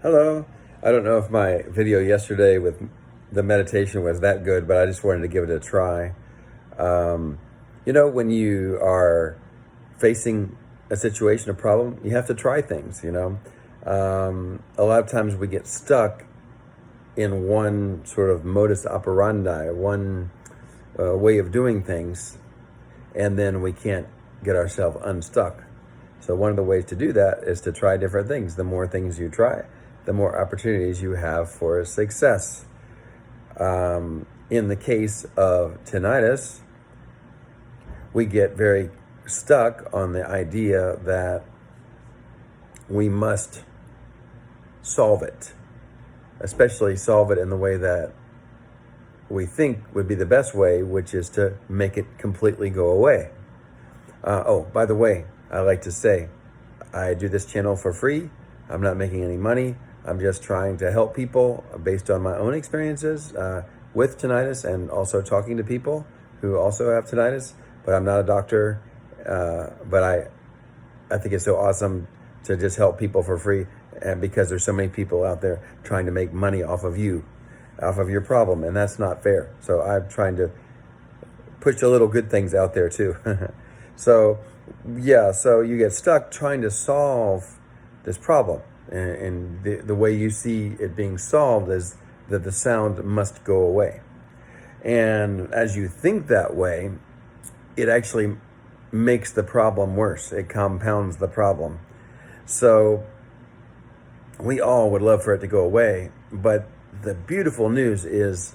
Hello. I don't know if my video yesterday with the meditation was that good, but I just wanted to give it a try. Um, when you are facing a situation, a problem, you have to try things. A lot of times we get stuck in one sort of modus operandi, one way of doing things, and then we can't get ourselves unstuck. So one of the ways to do that is to try different things. The more things you try, the more opportunities you have for success. In the case of tinnitus, we get very stuck on the idea that we must solve it, especially solve it in the way that we think would be the best way, which is to make it completely go away. By the way, I like to say, I do this channel for free. I'm not making any money. I'm just trying to help people based on my own experiences with tinnitus, and also talking to people who also have tinnitus. But I'm not a doctor. But I think it's so awesome to just help people for free, and because there's so many people out there trying to make money off of you, off of your problem, and that's not fair. So I'm trying to push the little good things out there too. So you get stuck trying to solve this problem, and the way you see it being solved is that the sound must go away. And as you think that way, it actually makes the problem worse. It compounds the problem. So we all would love for it to go away, but the beautiful news is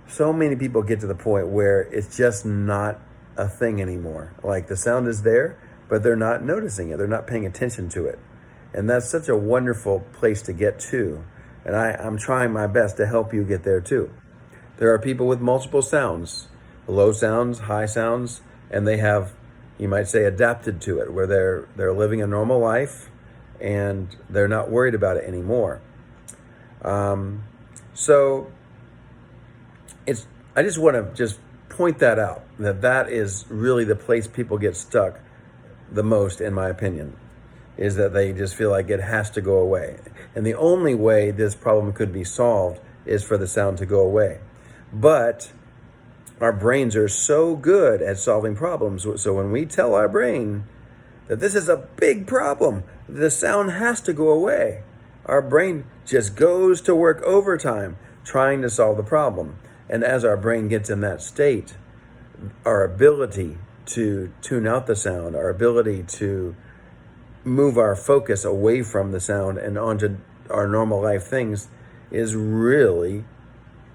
so many people get to the point where it's just not a thing anymore. Like, the sound is there, but they're not noticing it. They're not paying attention to it. And that's such a wonderful place to get to. And I'm trying my best to help you get there too. There are people with multiple sounds, low sounds, high sounds, and they have, you might say, adapted to it, where they're living a normal life and they're not worried about it anymore. So I just want to just point that out, that is really the place people get stuck the most, in my opinion, is that they just feel like it has to go away. And the only way this problem could be solved is for the sound to go away. But our brains are so good at solving problems. So when we tell our brain that this is a big problem, the sound has to go away, our brain just goes to work overtime trying to solve the problem. And as our brain gets in that state, our ability to tune out the sound, our ability to move our focus away from the sound and onto our normal life things is really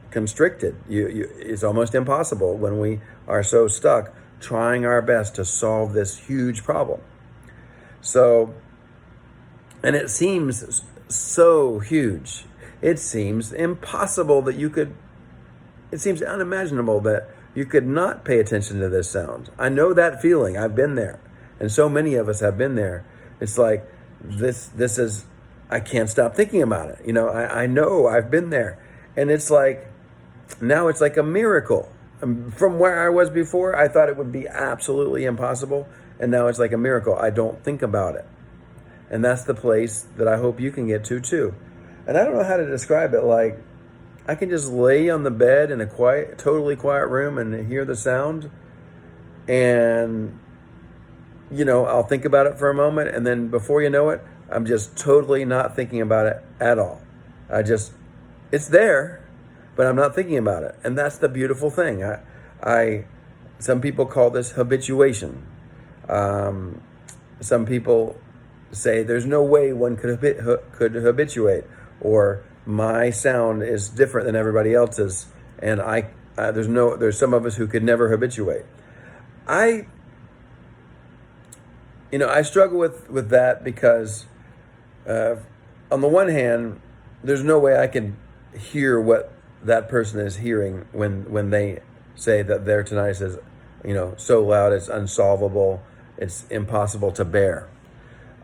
constricted. It's almost impossible when we are so stuck trying our best to solve this huge problem. So, and it seems so huge. It seems impossible that it seems unimaginable that you could not pay attention to this sound. I know that feeling. I've been there. And so many of us have been there. It's like, this is, I can't stop thinking about it. I know I've been there. And it's like, now it's like a miracle. From where I was before, I thought it would be absolutely impossible. And now it's like a miracle. I don't think about it. And that's the place that I hope you can get to too. And I don't know how to describe it. Like, I can just lay on the bed in a totally quiet room and hear the sound. And, I'll think about it for a moment. And then before you know it, I'm just totally not thinking about it at all. It's there, but I'm not thinking about it. And that's the beautiful thing. Some people call this habituation. Some people say there's no way one could habituate, or my sound is different than everybody else's, and there's some of us who could never habituate. I struggle with that because on the one hand, there's no way I can hear what that person is hearing when they say that their tinnitus is so loud it's unsolvable, it's impossible to bear.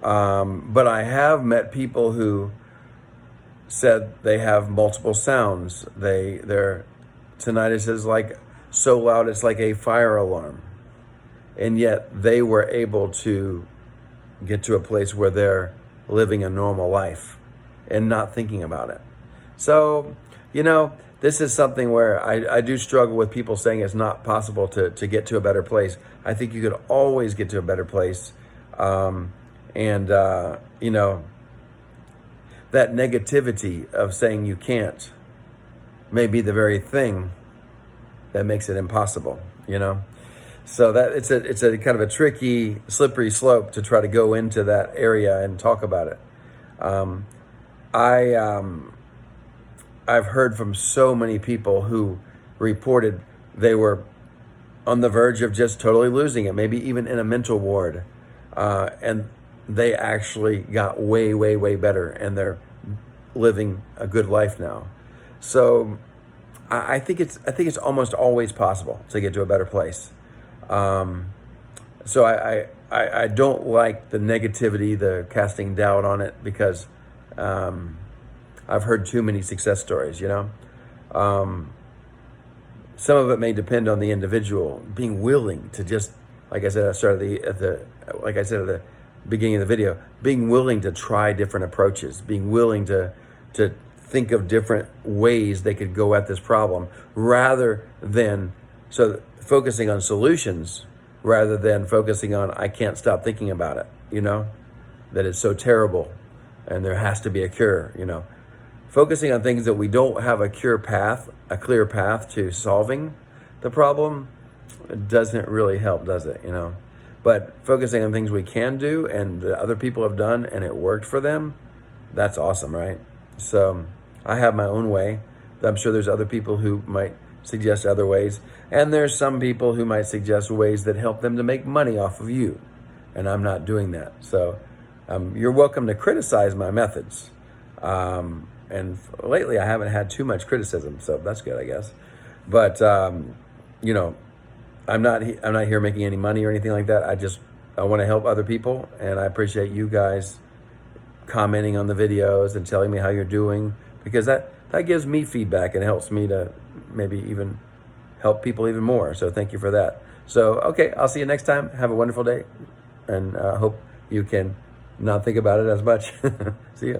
But I have met people who said they have multiple sounds. Their tinnitus is like so loud it's like a fire alarm. And yet they were able to get to a place where they're living a normal life. and not thinking about it. So, this is something where I do struggle with people saying it's not possible to get to a better place. I think you could always get to a better place. That negativity of saying you can't may be the very thing that makes it impossible, So that it's a kind of a tricky, slippery slope to try to go into that area and talk about it. I've heard from so many people who reported they were on the verge of just totally losing it, maybe even in a mental ward, and they actually got way, way, way better, and they're living a good life now. So I think it's almost always possible to get to a better place. So I don't like the negativity, the casting doubt on it, because I've heard too many success stories, Some of it may depend on the individual being willing to just, like I said, at the beginning of the video, being willing to try different approaches, being willing to think of different ways they could go at this problem, rather than focusing on solutions rather than focusing on I can't stop thinking about it, that it's so terrible and there has to be a cure, Focusing on things that we don't have a clear path to solving the problem doesn't really help, does it, But focusing on things we can do and that other people have done and it worked for them, that's awesome, right? So I have my own way. I'm sure there's other people who might suggest other ways. And there's some people who might suggest ways that help them to make money off of you. And I'm not doing that. So you're welcome to criticize my methods. And lately I haven't had too much criticism, so that's good, I guess. But, I'm not here making any money or anything like that. I want to help other people, and I appreciate you guys commenting on the videos and telling me how you're doing, because that gives me feedback and helps me to maybe even help people even more. So thank you for that. So, okay, I'll see you next time. Have a wonderful day, and hope you can not think about it as much. See ya.